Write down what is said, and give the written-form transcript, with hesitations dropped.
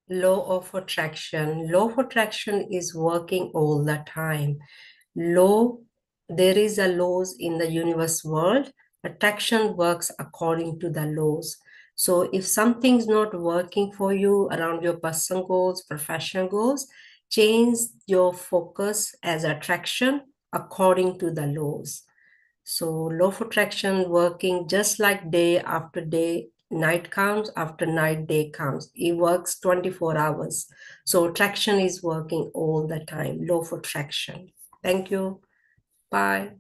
Law of attraction. Law of attraction is working all the time. Law, there is a laws in the universe world. Attraction works according to the laws. So if something's not working for you around your personal goals, professional goals, change your focus as attraction according to the laws. So law of attraction working just like day after day, night comes after night, day comes. It works 24 hours. So attraction is working all the time. Law of attraction. Thank you. Bye.